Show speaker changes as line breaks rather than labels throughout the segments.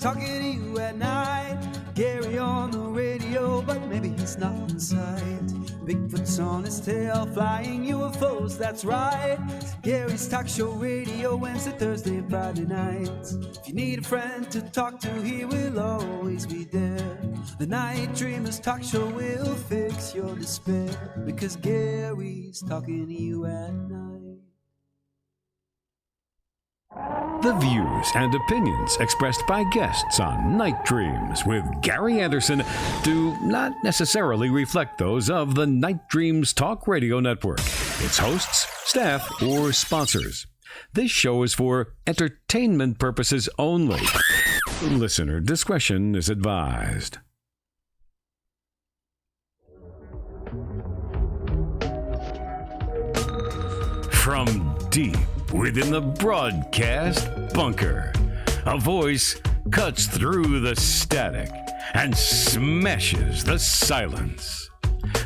talking to you at night. Gary on the radio, but maybe he's not in sight. Bigfoot's on his tail, flying UFOs, that's right. Gary's Talk Show Radio, Wednesday, Thursday, and Friday nights. If you need a friend to talk to, he will always be there. The Night Dreamers Talk Show will fix your despair, because Gary's talking to you at night.
The views and opinions expressed by guests on Night Dreams with Gary Anderson do not necessarily reflect those of the Night Dreams Talk Radio Network, its hosts, staff, or sponsors. This show is for entertainment purposes only. Listener discretion is advised. From deep within the broadcast bunker, a voice cuts through the static and smashes the silence.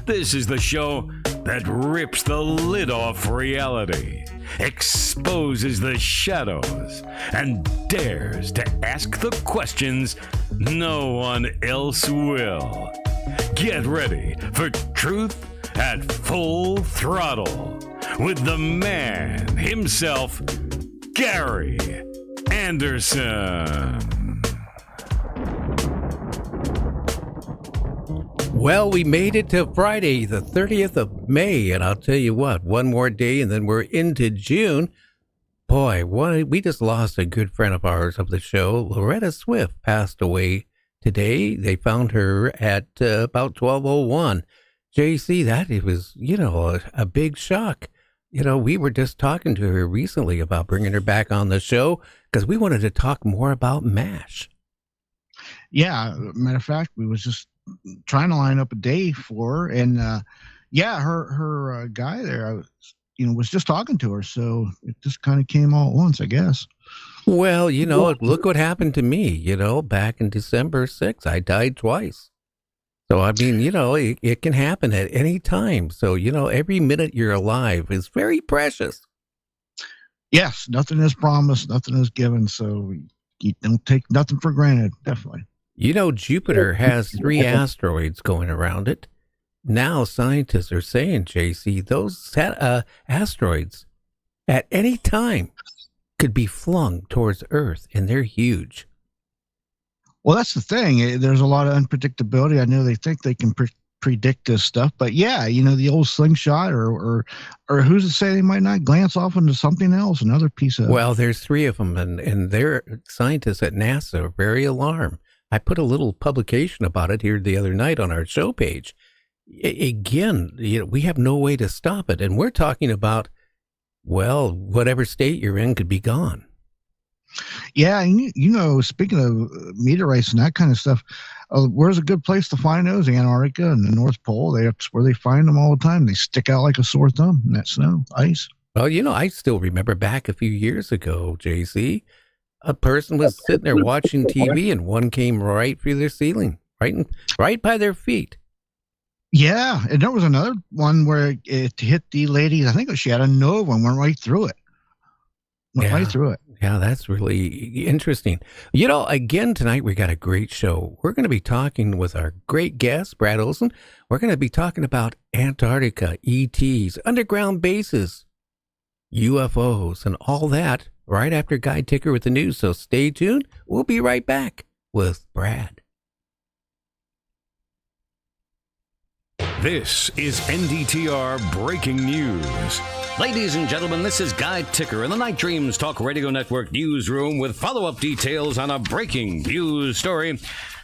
This is the show that rips the lid off reality, exposes the shadows, and dares to ask the questions no one else will. Get ready for truth at full throttle with the man himself, Gary Anderson.
Well, we made it to Friday, the 30th of May, and I'll tell you what, one more day and then we're into June. Boy, we just lost a good friend of ours of the show. Loretta Swift passed away today. They found her at about 12:01. JC, that it was, a big shock. We were just talking to her recently about bringing her back on the show because we wanted to talk more about MASH.
Yeah, matter of fact, we was just trying to line up a day for her, and her guy there, was just talking to her, so it just kind of came all at once, I guess.
Well, look what happened to me. Back in December 6th, I died twice. So, I mean, it can happen at any time. So, every minute you're alive is very precious.
Yes, nothing is promised, nothing is given. So you don't take nothing for granted, definitely.
Jupiter has 3 asteroids going around it. Now scientists are saying, JC, those asteroids at any time could be flung towards Earth, and they're huge.
Well, that's the thing. There's a lot of unpredictability. I know they think they can predict this stuff, but yeah, the old slingshot or who's to say they might not glance off into something else, another piece of.
Well, there's 3 of them, and their scientists at NASA are very alarmed. I put a little publication about it here the other night on our show page. Again, we have no way to stop it, and we're talking about, well, whatever state you're in could be gone.
Yeah, speaking of meteorites and that kind of stuff, where's a good place to find those? Antarctica and the North Pole. That's where they find them all the time. They stick out like a sore thumb in that snow, ice.
Well, I still remember back a few years ago, JC, a person was sitting there watching TV and one came right through their ceiling, right by their feet.
Yeah, and there was another one where it hit the lady. I think she had a nova and went right through it. Right through it.
Yeah, that's really interesting. Again, tonight we got a great show. We're going to be talking with our great guest, Brad Olsen. We're going to be talking about Antarctica, ETs, underground bases, UFOs, and all that right after Guy Ticker with the news. So stay tuned. We'll be right back with Brad.
This is NDTR Breaking News. Ladies and gentlemen, this is Guy Ticker in the Night Dreams Talk Radio Network newsroom with follow-up details on a breaking news story.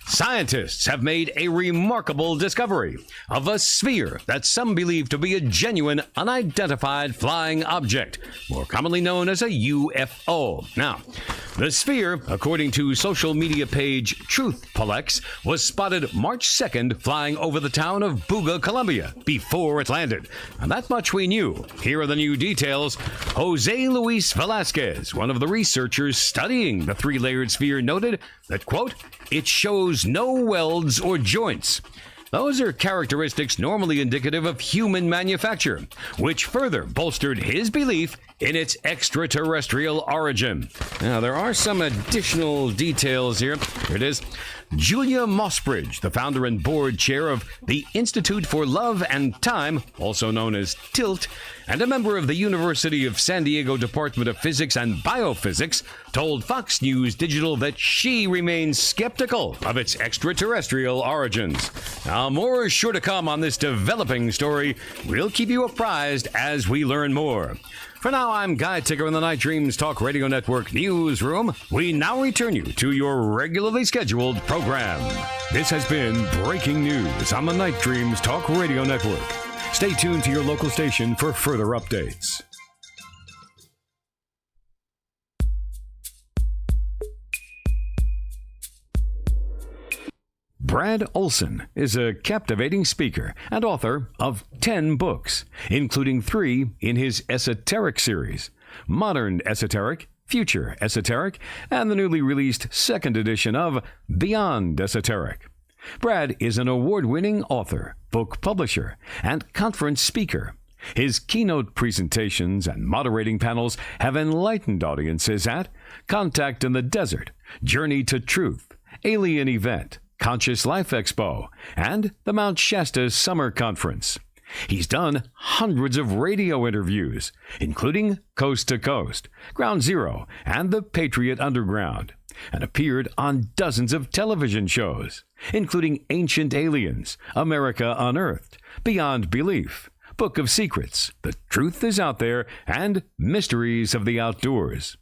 Scientists have made a remarkable discovery of a sphere that some believe to be a genuine unidentified flying object, more commonly known as a UFO. Now, the sphere, according to social media page Truthpolex, was spotted March 2nd flying over the town of Buga, Colombia, before it landed. And that much we knew. Here are the new details. Jose Luis Velasquez, one of the researchers studying the 3-layered sphere, noted that, quote, it shows no welds or joints. Those are characteristics normally indicative of human manufacture, which further bolstered his belief in its extraterrestrial origin. Now, there are some additional details here. Here it is. Julia Mossbridge, the founder and board chair of the Institute for Love and Time, also known as TILT, and a member of the University of San Diego Department of Physics and Biophysics, told Fox News Digital that she remains skeptical of its extraterrestrial origins. Now, more is sure to come on this developing story. We'll keep you apprised as we learn more. For now, I'm Guy Ticker in the Night Dreams Talk Radio Network newsroom. We now return you to your regularly scheduled program. This has been Breaking News on the Night Dreams Talk Radio Network. Stay tuned to your local station for further updates. Brad Olsen is a captivating speaker and author of 10 books, including 3 in his Esoteric Series, Modern Esoteric, Future Esoteric, and the newly released second edition of Beyond Esoteric. Brad is an award-winning author, book publisher, and conference speaker. His keynote presentations and moderating panels have enlightened audiences at Contact in the Desert, Journey to Truth, Alien Event, Conscious Life Expo, and the Mount Shasta Summer Conference. He's done hundreds of radio interviews, including Coast to Coast, Ground Zero, and the Patriot Underground, and appeared on dozens of television shows, including Ancient Aliens, America Unearthed, Beyond Belief, Book of Secrets, The Truth is Out There, and Mysteries of the Outdoors.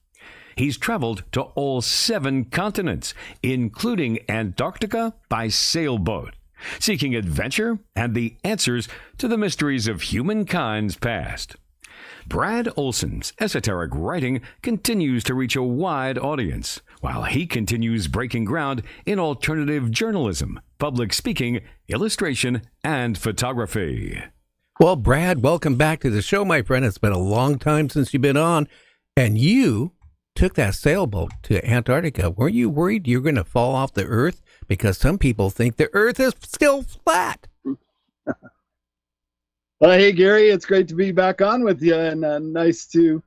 He's traveled to all 7 continents, including Antarctica by sailboat, seeking adventure and the answers to the mysteries of humankind's past. Brad Olsen's esoteric writing continues to reach a wide audience, while he continues breaking ground in alternative journalism, public speaking, illustration, and photography.
Well, Brad, welcome back to the show, my friend. It's been a long time since you've been on, and you took that sailboat to Antarctica. Weren't you worried you were going to fall off the Earth? Because some people think the Earth is still flat.
Well, hey, Gary, it's great to be back on with you, and nice to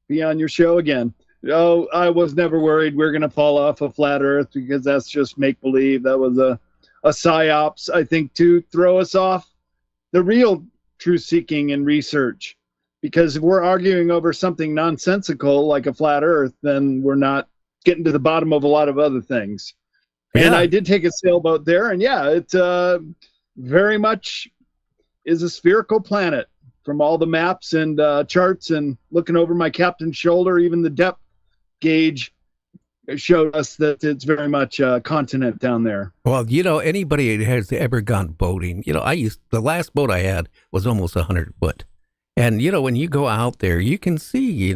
be on your show again. Oh, I was never worried we're going to fall off a flat Earth, because that's just make-believe. That was a psyops, I think, to throw us off the real truth-seeking and research. Because if we're arguing over something nonsensical like a flat Earth, then we're not getting to the bottom of a lot of other things. Yeah. And I did take a sailboat there, and yeah, it very much is a spherical planet from all the maps and charts, and looking over my captain's shoulder, even the depth gauge showed us that it's very much a continent down there.
Well, anybody that has ever gone boating, the last boat I had was almost 100 foot. And, when you go out there, you can see, you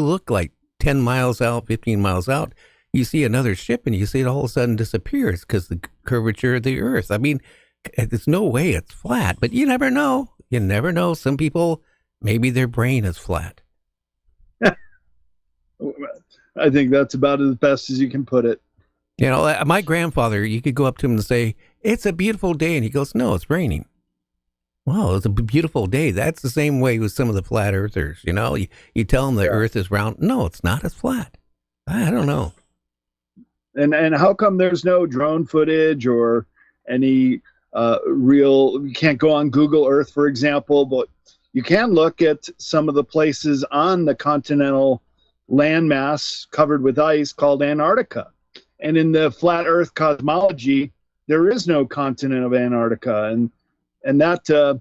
look like 10 miles out, 15 miles out, you see another ship and you see it all of a sudden disappears because the curvature of the Earth. I mean, there's no way it's flat, but you never know. You never know. Some people, maybe their brain is flat.
I think that's about as best as you can put it.
My grandfather, you could go up to him and say, "It's a beautiful day." And he goes, "No, it's raining." Well, it's a beautiful day. That's the same way with some of the flat earthers. You tell them the Earth is round. No, it's not as flat. I don't know.
And how come there's no drone footage or any you can't go on Google Earth, for example, but you can look at some of the places on the continental landmass covered with ice called Antarctica. And in the flat Earth cosmology, there is no continent of Antarctica. And that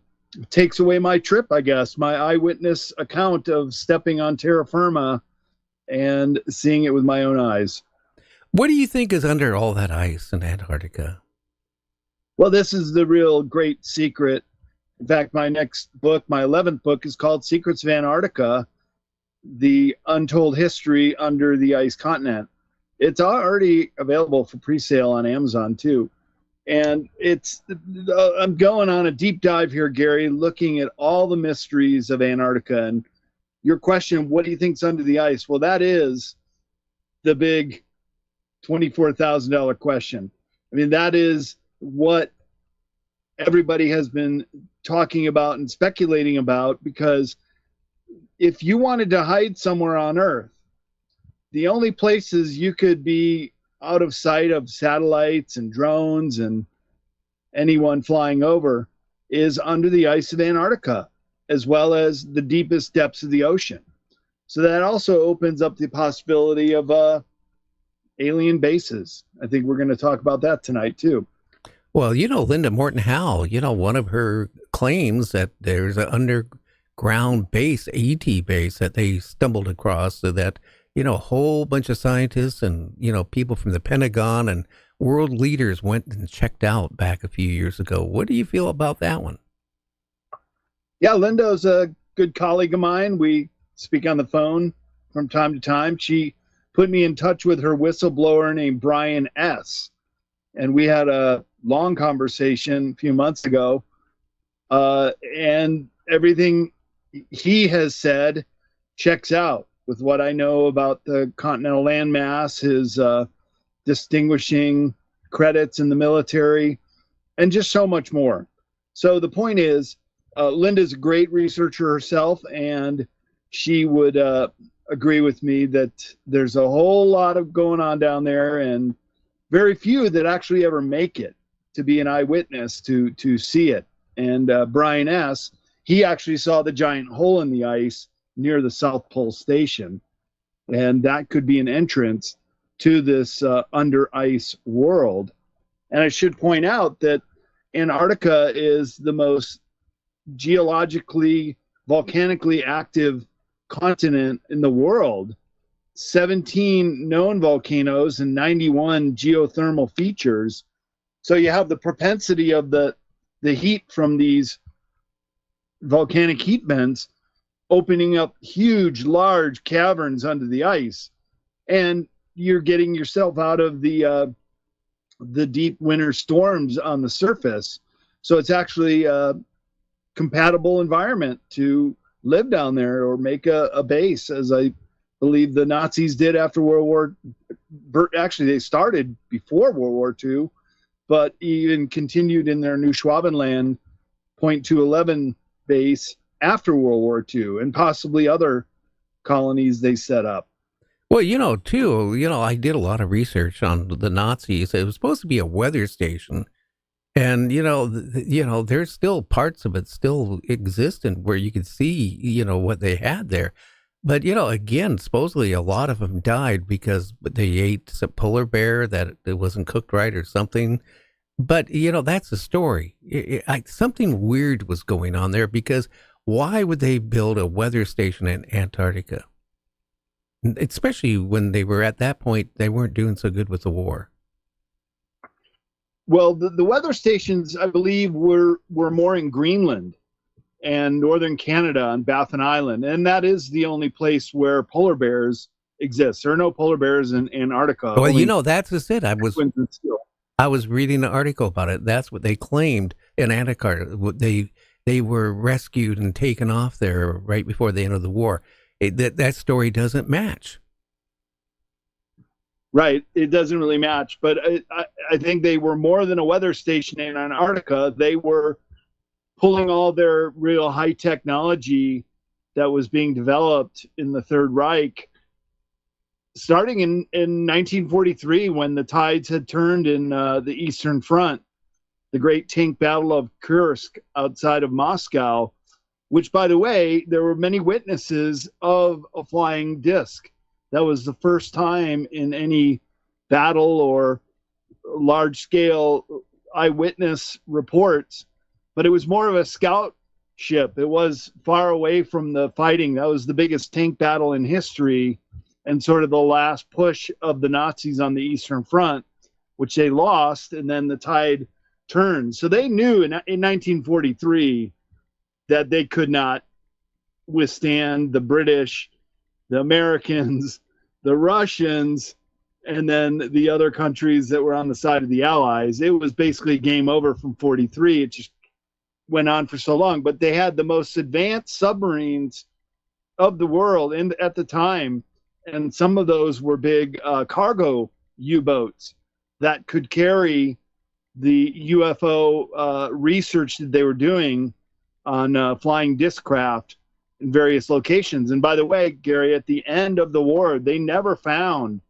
takes away my trip, I guess, my eyewitness account of stepping on terra firma and seeing it with my own eyes.
What do you think is under all that ice in Antarctica?
Well, this is the real great secret. In fact, my next book, my 11th book, is called Secrets of Antarctica, The Untold History Under the Ice Continent. It's already available for pre-sale on Amazon, too. And I'm going on a deep dive here, Gary, looking at all the mysteries of Antarctica. And your question, what do you think's under the ice? Well, that is the big $24,000 question. I mean, that is what everybody has been talking about and speculating about, because if you wanted to hide somewhere on Earth, the only places you could be out of sight of satellites and drones and anyone flying over is under the ice of Antarctica, as well as the deepest depths of the ocean. So that also opens up the possibility of alien bases. I think we're going to talk about that tonight too.
Well, Linda Morton Howe, one of her claims that there's an underground base, AT base, that they stumbled across, so that, a whole bunch of scientists and, people from the Pentagon and world leaders went and checked out back a few years ago. What do you feel about that one?
Yeah, Linda's a good colleague of mine. We speak on the phone from time to time. She put me in touch with her whistleblower named Brian S. And we had a long conversation a few months ago. And everything he has said checks out with what I know about the continental landmass, his distinguishing credits in the military, and just so much more. So the point is, Linda's a great researcher herself, and she would agree with me that there's a whole lot of going on down there, and very few that actually ever make it to be an eyewitness to see it. And Brian S., he actually saw the giant hole in the ice near the South Pole Station, and that could be an entrance to this under ice world. And I should point out that Antarctica is the most geologically, volcanically active continent in the world. 17 known volcanoes and 91 geothermal features. So you have the propensity of the heat from these volcanic heat vents opening up huge, large caverns under the ice. And you're getting yourself out of the deep winter storms on the surface. So it's actually a compatible environment to live down there or make a base, as I believe the Nazis did after World War. Actually, they started before World War II, but even continued in their New Schwabenland .211 base after World War II, and possibly other colonies they set up.
Well, I did a lot of research on the Nazis. It was supposed to be a weather station. And, there's still parts of it still existent where you could see, what they had there. But, again, supposedly a lot of them died because they ate some polar bear that it wasn't cooked right or something. But, that's the story. Something weird was going on there, because why would they build a weather station in Antarctica? Especially when they were at that point, they weren't doing so good with the war.
Well, the weather stations, I believe, were more in Greenland and northern Canada on Baffin Island. And that is the only place where polar bears exist. There are no polar bears in Antarctica.
Well, that's just it. I was reading an article about it. That's what they claimed in Antarctica. They were rescued and taken off there right before the end of the war. That story doesn't match.
Right. It doesn't really match. But I think they were more than a weather station in Antarctica. They were pulling all their real high technology that was being developed in the Third Reich, starting in 1943, when the tides had turned in the Eastern Front, the great tank battle of Kursk outside of Moscow, which, by the way, there were many witnesses of a flying disc. That was the first time in any battle or large-scale eyewitness reports, but it was more of a scout ship. It was far away from the fighting. That was the biggest tank battle in history and sort of the last push of the Nazis on the Eastern Front, which they lost, and then the tide turned. So they knew in 1943 that they could not withstand the British, the Americans, the Russians, and then the other countries that were on the side of the Allies. It was basically game over from 43. It just went on for so long. But they had the most advanced submarines of the world at the time, and some of those were big cargo U-boats that could carry the UFO research that they were doing on flying disc craft. in various locations. And by the way, Gary, at the end of the war, they never found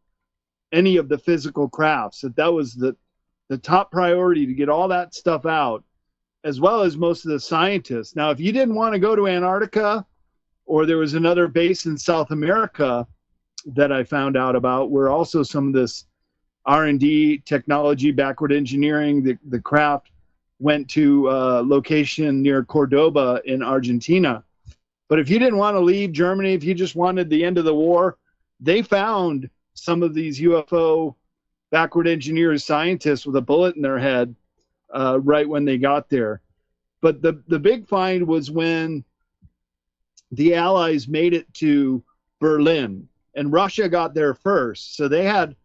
any of the physical crafts. That was the top priority, to get all that stuff out, as well as most of the scientists. Now, if you didn't want to go to Antarctica, or there was another base in South America that I found out about, where also some of this R&D technology, backward engineering, the craft went to a location near Cordoba in Argentina. But if you didn't want to leave Germany, if you just wanted the end of the war, they found some of these UFO backward engineers, scientists with a bullet in their head right when they got there. But the big find was when the Allies made it to Berlin, and Russia got there first. So they had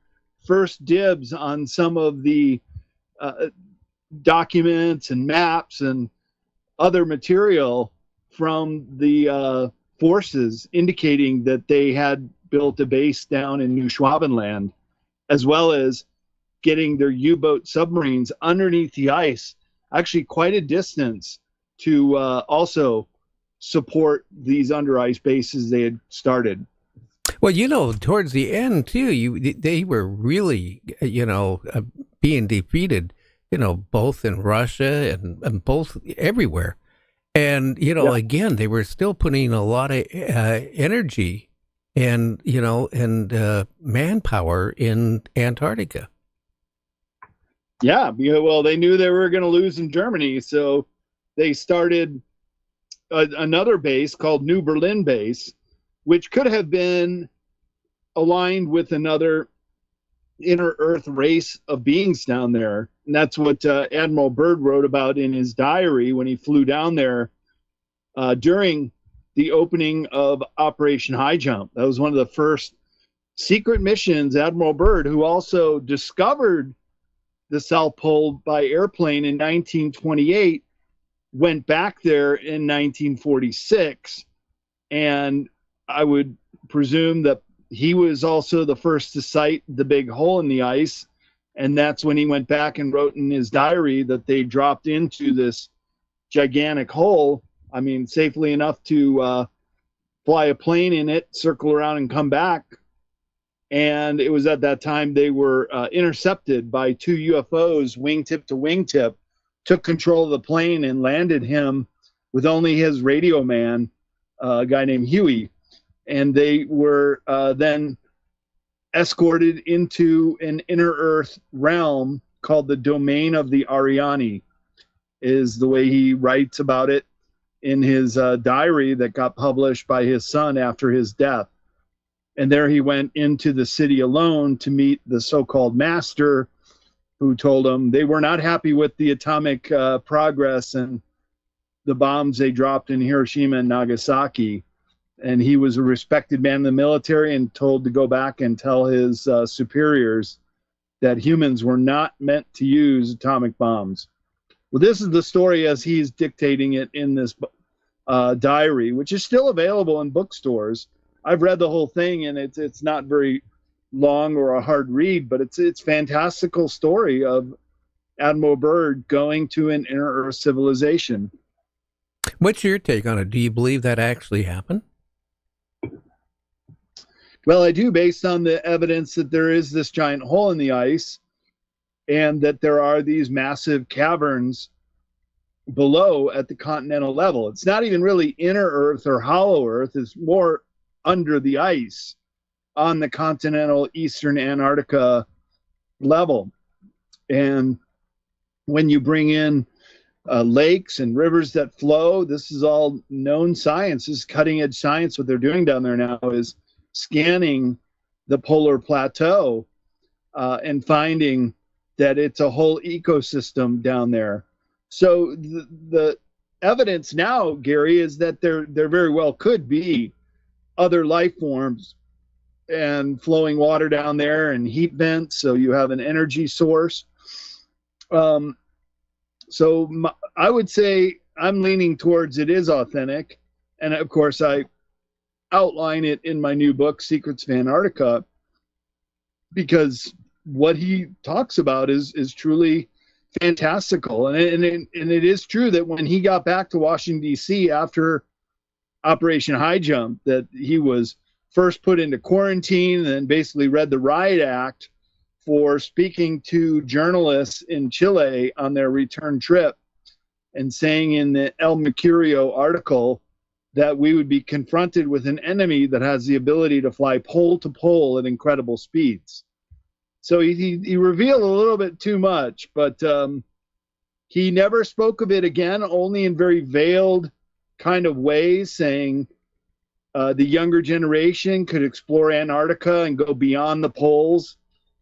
first dibs on some of the documents and maps and other material from the forces, indicating that they had built a base down in New Schwabenland, as well as getting their U-boat submarines underneath the ice, actually quite a distance, to also support these under ice bases they had started.
Well, towards the end too, they were really, being defeated, both in Russia and both everywhere. And, again, they were still putting a lot of energy and, manpower in Antarctica.
Yeah, well, they knew they were going to lose in Germany, so they started another base called New Berlin Base, which could have been aligned with another inner Earth race of beings down there. And that's what Admiral Byrd wrote about in his diary when he flew down there during the opening of Operation High Jump. That was one of the first secret missions. Admiral Byrd, who also discovered the South Pole by airplane in 1928, went back there in 1946. And I would presume that he was also the first to sight the big hole in the ice. And that's when he went back and wrote in his diary that they dropped into this gigantic hole. I mean, safely enough to fly a plane in it, circle around and come back. And it was at that time they were intercepted by two UFOs, wingtip to wingtip, took control of the plane and landed him with only his radio man, a guy named Huey. And they were then escorted into an inner Earth realm called the Domain of the Ariani, is the way he writes about it in his diary that got published by his son after his death. And there he went into the city alone to meet the so-called master, who told him they were not happy with the atomic progress and the bombs they dropped in Hiroshima and Nagasaki. And he was a respected man in the military and told to go back and tell his superiors that humans were not meant to use atomic bombs. Well, this is the story as he's dictating it in this diary, which is still available in bookstores. I've read the whole thing, and it's not very long or a hard read, but it's fantastical story of Admiral Byrd going to an inner Earth civilization.
What's your take on it? Do you believe that actually happened?
Well, I do, based on the evidence that there is this giant hole in the ice and that there are these massive caverns below at the continental level. It's not even really inner Earth or hollow Earth. It's more under the ice on the continental eastern Antarctica level. And when you bring in lakes and rivers that flow, this is all known science. This is cutting edge science. What they're doing down there now is scanning the polar plateau and finding that it's a whole ecosystem down there. So the evidence now, Gary, is that there very well could be other life forms and flowing water down there and heat vents, so you have an energy source. I would say I'm leaning towards it is authentic. And of course, I outline it in my new book, Secrets of Antarctica, because what he talks about is truly fantastical. And it is true that when he got back to Washington, D.C. after Operation High Jump, that he was first put into quarantine and then basically read the riot act for speaking to journalists in Chile on their return trip and saying in the El Mercurio article that we would be confronted with an enemy that has the ability to fly pole to pole at incredible speeds. So he revealed a little bit too much, but he never spoke of it again, only in very veiled kind of ways, saying the younger generation could explore Antarctica and go beyond the poles.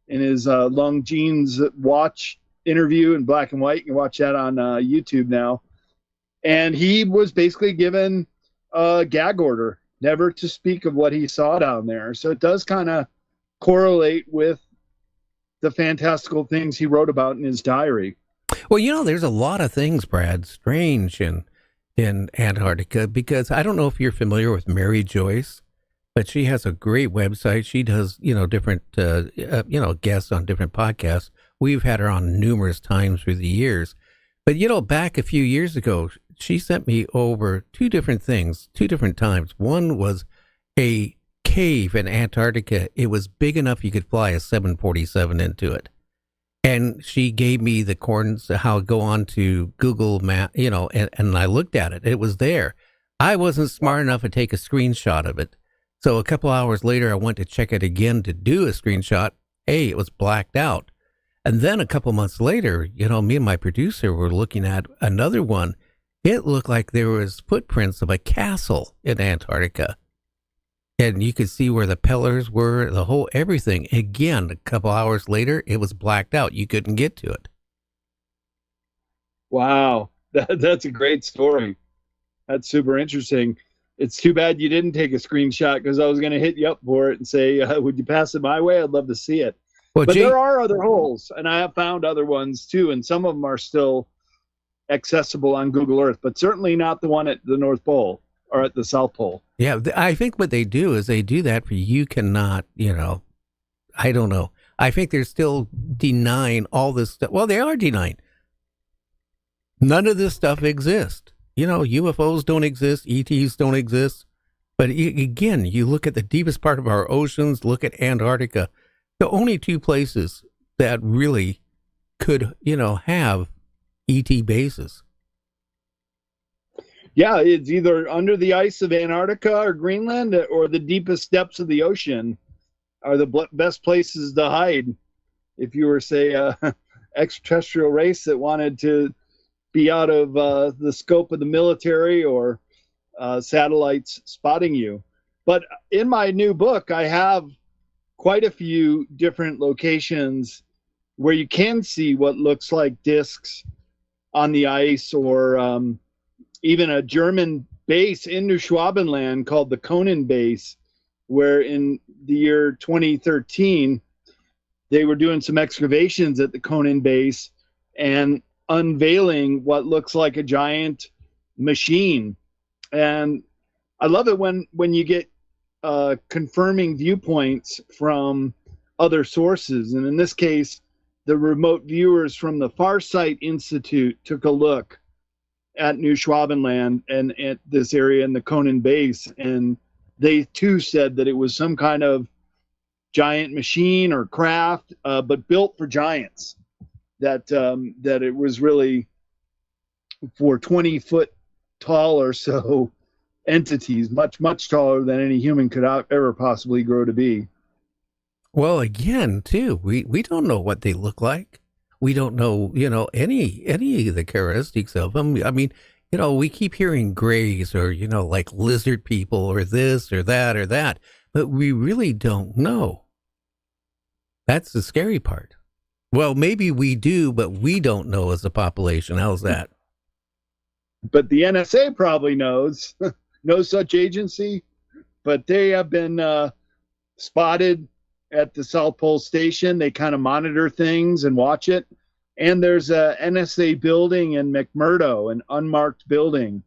In his Longines Watch interview in black and white, you can watch that on YouTube now. And he was basically given a gag order, never to speak of what he saw down there. So it does kind of correlate with the fantastical things he wrote about in his diary.
Well, there's a lot of things, Brad, strange in Antarctica, because I don't know if you're familiar with Mary Joyce, but she has a great website. She does, different, guests on different podcasts. We've had her on numerous times through the years. But, back a few years ago, she sent me over two different things, two different times. One was a cave in Antarctica. It was big enough you could fly a 747 into it. And she gave me the coordinates, how to go on to Google Map, and I looked at it. It was there. I wasn't smart enough to take a screenshot of it. So a couple hours later, I went to check it again to do a screenshot. Hey, it was blacked out. And then a couple months later, me and my producer were looking at another one. It looked like there was footprints of a castle in Antarctica. And you could see where the pillars were, the whole everything. Again, a couple hours later, it was blacked out. You couldn't get to it.
Wow, that's a great story. That's super interesting. It's too bad you didn't take a screenshot, because I was going to hit you up for it and say, would you pass it my way? I'd love to see it.
Well,
but there are other holes, and I have found other ones too, and some of them are still accessible on Google Earth, but certainly not the one at the North Pole or at the South Pole.
Yeah, I think what they do is they do that for you cannot, I don't know. I think they're still denying all this stuff. Well, they are denying. None of this stuff exists. UFOs don't exist. ETs don't exist. But again, you look at the deepest part of our oceans, look at Antarctica. The only two places that really could, have ET bases.
Yeah, it's either under the ice of Antarctica or Greenland, or the deepest depths of the ocean are the best places to hide. If you were, say, an extraterrestrial race that wanted to be out of the scope of the military or satellites spotting you. But in my new book, I have quite a few different locations where you can see what looks like discs on the ice, or even a German base in New Schwabenland called the Conan base, where in the year 2013, they were doing some excavations at the Conan base and unveiling what looks like a giant machine. And I love it when you get confirming viewpoints from other sources. And in this case, the remote viewers from the Farsight Institute took a look at New Schwabenland and at this area in the Conan base, and they too said that it was some kind of giant machine or craft, but built for giants. That it was really for 20-foot tall or so entities, much taller than any human could ever possibly grow to be.
Well, again, too, we don't know what they look like. We don't know, any of the characteristics of them. I mean, we keep hearing grays or, like lizard people or this or that, but we really don't know. That's the scary part. Well, maybe we do, but we don't know as a population. How's that?
But the NSA probably knows. No such agency, but they have been spotted at the South Pole Station. They kind of monitor things and watch it. And there's a NSA building in McMurdo, an unmarked building.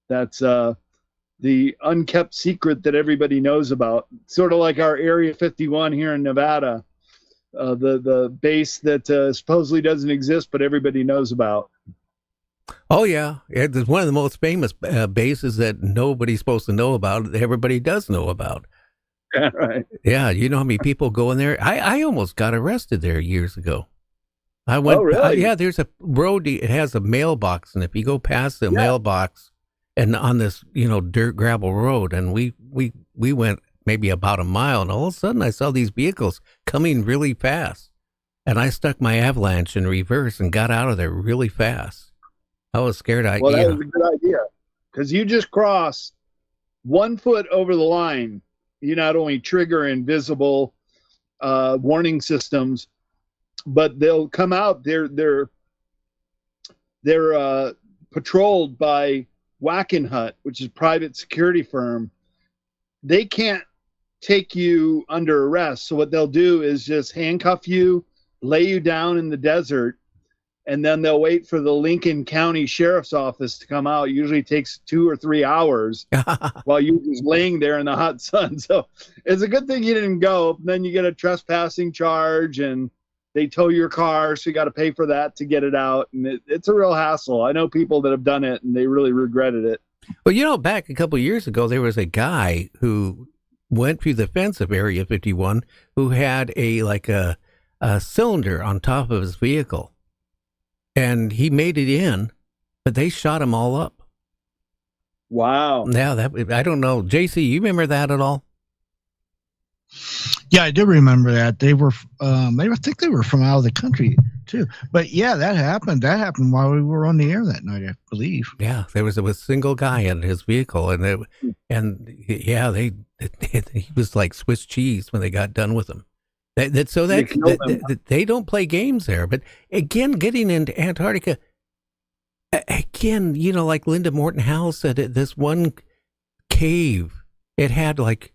That's the unkept secret that everybody knows about. Sort of like our Area 51 here in Nevada, the base that supposedly doesn't exist, but everybody knows about.
Oh, yeah. It's one of the most famous bases that nobody's supposed to know about, that everybody does know about.
Yeah, right.
Yeah, you know how many people go in there? I almost got arrested there years ago. I went.
Oh, really?
Yeah, there's a road. It has a mailbox, and if you go past the
Yeah.
mailbox, and on this, dirt gravel road, and we went maybe about a mile, and all of a sudden I saw these vehicles coming really fast, and I stuck my avalanche in reverse and got out of there really fast. I was scared.
Well, that was a good idea, because you just cross 1 foot over the line, you not only trigger invisible warning systems, but they'll come out. They're patrolled by Wackenhut, which is a private security firm. They can't take you under arrest, so what they'll do is just handcuff you, lay you down in the desert, and then they'll wait for the Lincoln County Sheriff's Office to come out. It usually takes 2 or 3 hours while you're just laying there in the hot sun. So it's a good thing you didn't go. Then you get a trespassing charge, and they tow your car, so you got to pay for that to get it out. And it's a real hassle. I know people that have done it, and they really regretted it.
Well, back a couple of years ago, there was a guy who went through the fence of Area 51 who had a cylinder on top of his vehicle. And he made it in, but they shot him all up.
Wow.
Yeah, I don't know. JC, you remember that at all?
Yeah, I do remember that. They were, I think they were from out of the country too. But yeah, that happened. That happened while we were on the air that night, I believe.
Yeah, there was a single guy in his vehicle, he was like Swiss cheese when they got done with him. They don't play games there. But again, getting into Antarctica, again, like Linda Morton Howell said, this one cave, it had like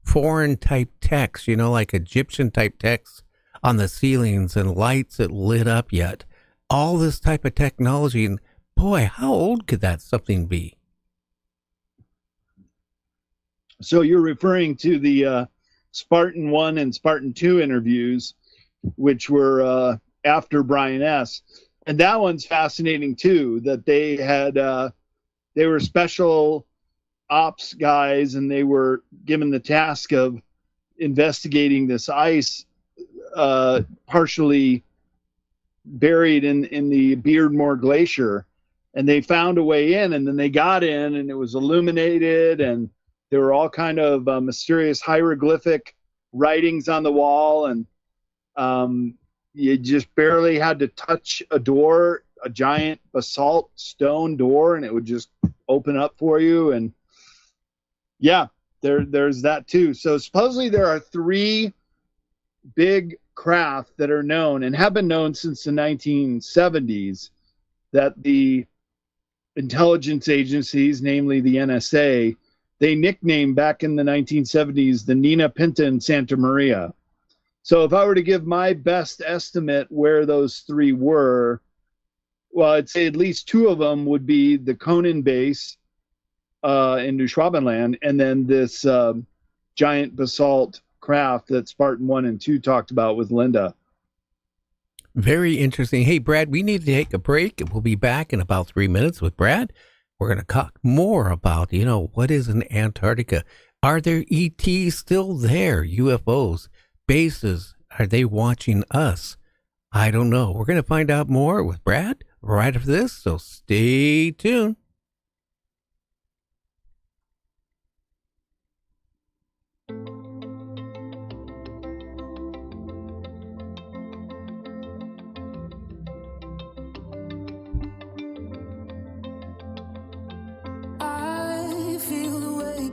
foreign type text, like Egyptian type text on the ceilings and lights that lit up yet. All this type of technology. And boy, how old could that something be?
So you're referring to the Spartan 1 and Spartan 2 interviews, which were after Brian S. And that one's fascinating too, that they were special ops guys, and they were given the task of investigating this ice partially buried in the Beardmore Glacier. And they found a way in, and then they got in, and it was illuminated, and there were all kind of mysterious hieroglyphic writings on the wall, and you just barely had to touch a door, a giant basalt stone door, and it would just open up for you. And yeah, there's that too. So supposedly there are 3 big craft that are known and have been known since the 1970s that the intelligence agencies, namely the NSA, they nicknamed back in the 1970s the Nina Pinta and Santa Maria. So if I were to give my best estimate where those 3 were, well, I'd say at least 2 of them would be the Conan base in New Schwabenland, and then this giant basalt craft that Spartan 1 and 2 talked about with Linda.
Very interesting. Hey, Brad, we need to take a break, and we'll be back in about 3 minutes with Brad. We're going to talk more about, what is in Antarctica? Are there ETs still there? UFOs, bases, are they watching us? I don't know. We're going to find out more with Brad right after this, so stay tuned.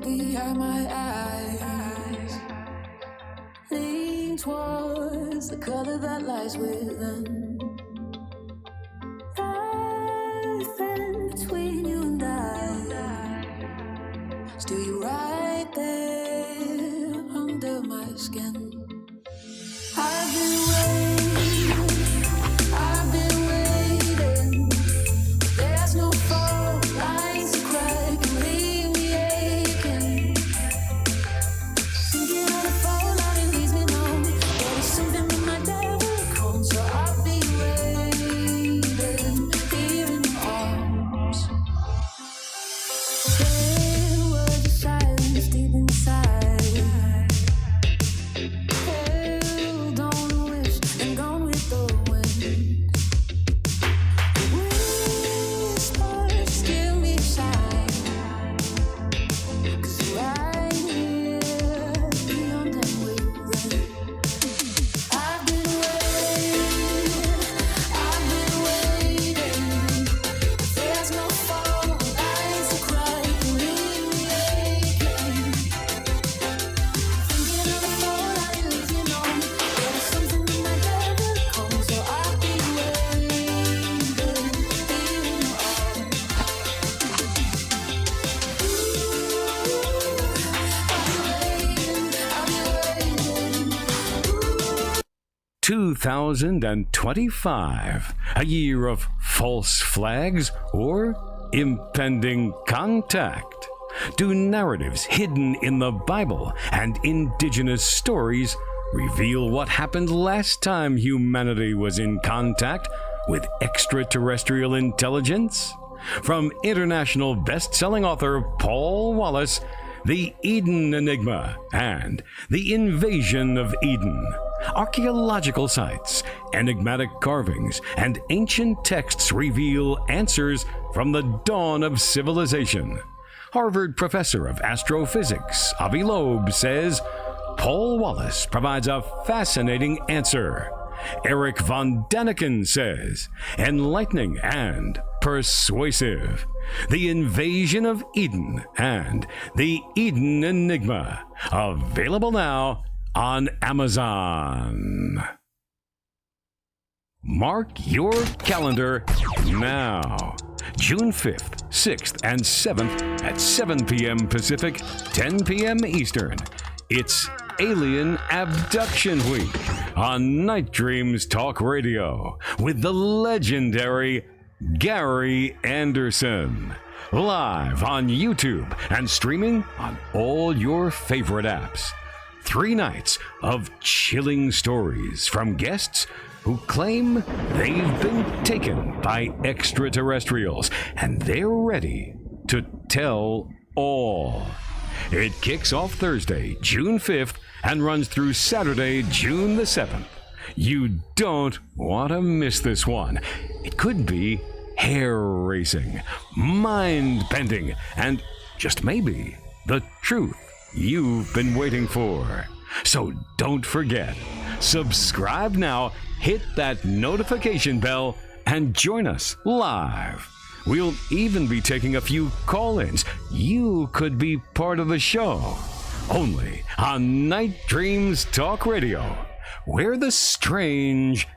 Behind my eyes, lean towards the color that lies within. Life in between you and I, still you right there under my skin. I've been waiting. There's no fault lines to crack and leave me aching. Sinking on the fallout, it leaves me numb. But it's something in my day will come, so I'll be waiting here in the arms.
2025, a year of false flags or impending contact? Do narratives hidden in the Bible and indigenous stories reveal what happened last time humanity was in contact with extraterrestrial intelligence? From international best-selling author Paul Wallace, The Eden Enigma and The Invasion of Eden. Archaeological sites, enigmatic carvings, and ancient texts reveal answers from the dawn of civilization. Harvard professor of astrophysics Avi Loeb says Paul Wallace provides a fascinating answer. Eric von Daniken says enlightening and persuasive. The Invasion of Eden and The Eden Enigma, available now on Amazon. Mark your calendar now. June 5th, 6th, and 7th at 7 p.m. Pacific, 10 p.m. Eastern. It's Alien Abduction Week on Night Dreams Talk Radio with the legendary Gary Anderson. Live on YouTube and streaming on all your favorite apps. 3 nights of chilling stories from guests who claim they've been taken by extraterrestrials and they're ready to tell all. It kicks off Thursday, June 5th and runs through Saturday, June the 7th. You don't want to miss this one. It could be hair-raising, mind-bending, and just maybe the truth you've been waiting for. So don't forget, subscribe now, hit that notification bell, and join us live. We'll even be taking a few call-ins. You could be part of the show. Only on Night Dreams Talk Radio, where the strange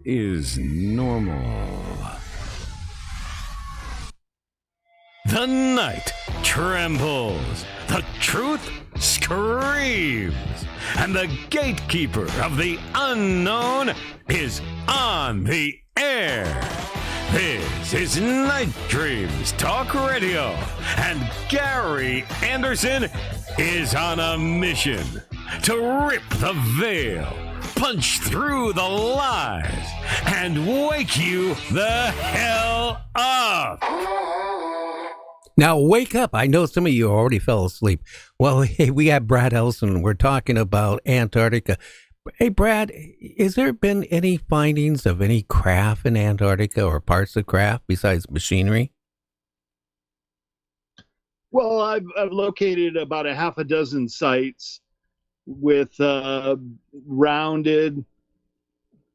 is normal. The night trembles, the truth screams, and the gatekeeper of the unknown is on the air. This is Night Dreams Talk Radio, and Gary Anderson is on a mission to rip the veil, punch through the lies, and wake you the hell up.
Now, wake up. I know some of you already fell asleep. Well, hey, we have Brad Olsen. We're talking about Antarctica. Hey, Brad, has there been any findings of any craft in Antarctica or parts of craft besides machinery?
Well, I've located about a half a dozen sites with rounded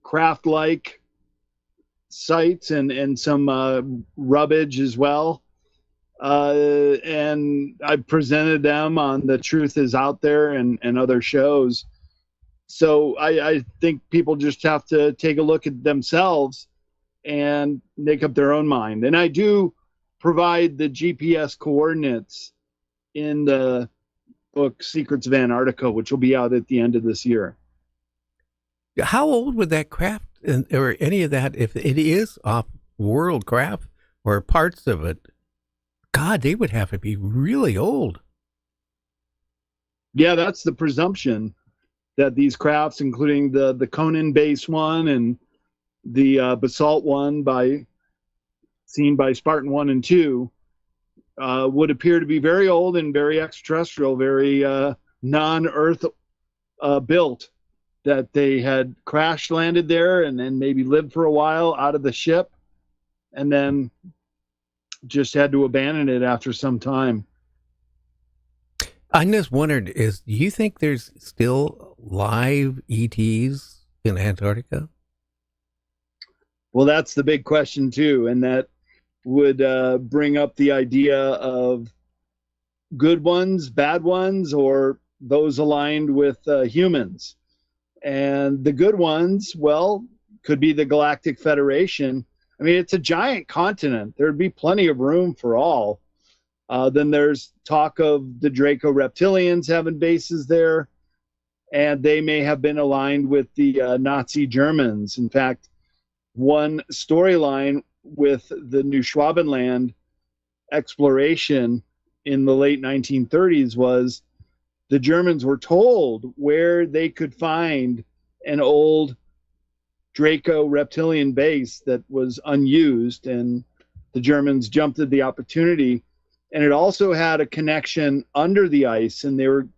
craft-like sites and some rubbish as well. And I presented them on The Truth Is Out There and other shows. So I think people just have to take a look at themselves and make up their own mind. And I do provide the GPS coordinates in the book Secrets of Antarctica, which will be out at the end of this year.
How old would that craft or any of that, if it is off-world craft or parts of it, God, they would have to be really old.
Yeah, that's the presumption, that these crafts, including the Conan base one and the basalt one seen by Spartan 1 and 2, would appear to be very old and very extraterrestrial, very non-Earth built, that they had crash landed there and then maybe lived for a while out of the ship and then just had to abandon it after some time.
I just wondered, do you think there's still live ETs in Antarctica?
Well, that's the big question too, and that would bring up the idea of good ones, bad ones, or those aligned with humans. And the good ones, well, could be the Galactic Federation. I mean, it's a giant continent. There'd be plenty of room for all. Then there's talk of the Draco reptilians having bases there. and they may have been aligned with the Nazi Germans. In fact, one storyline with the New Schwabenland exploration in the late 1930s was the Germans were told where they could find an old Draco reptilian base that was unused, and the Germans jumped at the opportunity. And it also had a connection under the ice, and they were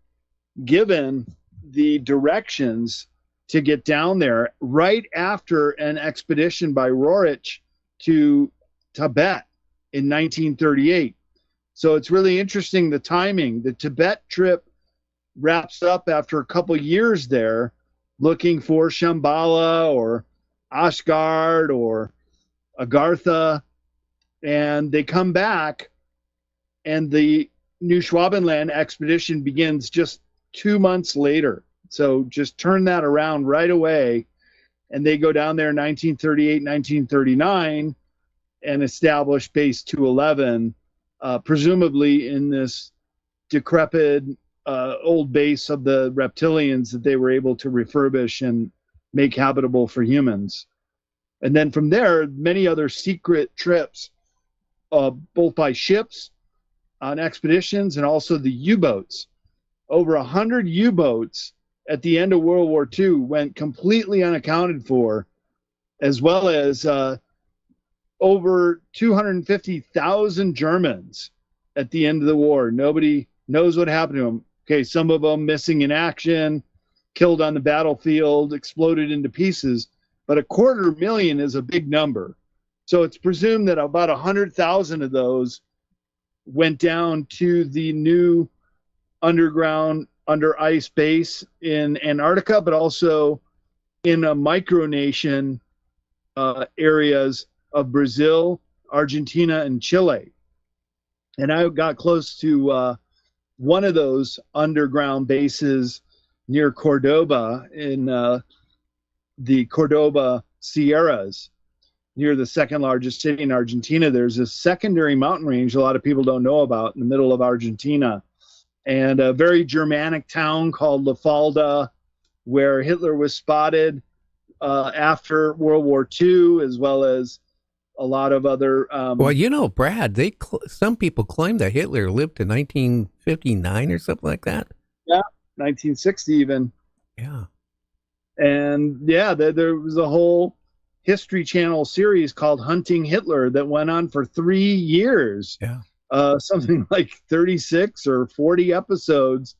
given the directions to get down there right after an expedition by Roerich to Tibet in 1938. So it's really interesting, the timing. The Tibet trip wraps up after a couple years there, looking for Shambhala or Ashgard or Agartha, and they come back, and the New Schwabenland expedition begins just 2 months later. So just turn that around right away, and they go down there in 1938, 1939, and establish Base 211, presumably in this decrepit old base of the reptilians that they were able to refurbish and make habitable for humans. And then from there, many other secret trips, both by ships on expeditions and also the U-boats. Over 100 U-boats at the end of World War II went completely unaccounted for, as well as over 250,000 Germans at the end of the war. Nobody knows what happened to them. Okay, some of them missing in action, killed on the battlefield, exploded into pieces, but 250,000 is a big number. So it's presumed that about 100,000 of those went down to the new underground under ice base in Antarctica, but also in a micronation areas of Brazil, Argentina, and Chile. And I got close to one of those underground bases near Cordoba in the Cordoba Sierras, near the second largest city in Argentina. There's a secondary mountain range a lot of people don't know about in the middle of Argentina, and a very Germanic town called La Falda, where Hitler was spotted after World War II, as well as a lot of other.
Well, you know, Brad, some people claim that Hitler lived to 1959 or something like that.
Yeah, 1960 even.
Yeah.
And yeah, there was a whole History Channel series called Hunting Hitler that went on for 3 years.
Yeah.
Something like 36 or 40 episodes